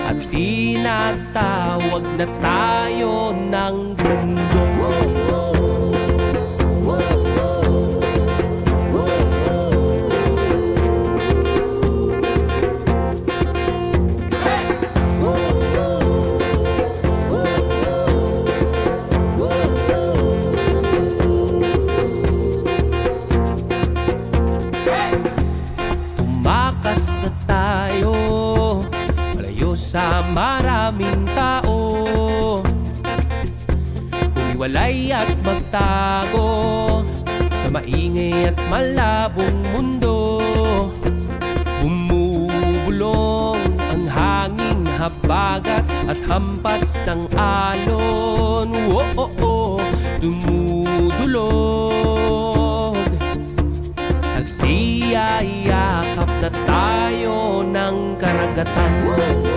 at tinatawag na tayo ng mundo. Tumakas na tayo, malayo sa maraming tao, humiwalay at magtago sa maingay at malabong mundo. Bumubulong ang hanging habagat at hampas ng alon. Dumudulog at iyayakap na tayo ng karagatan.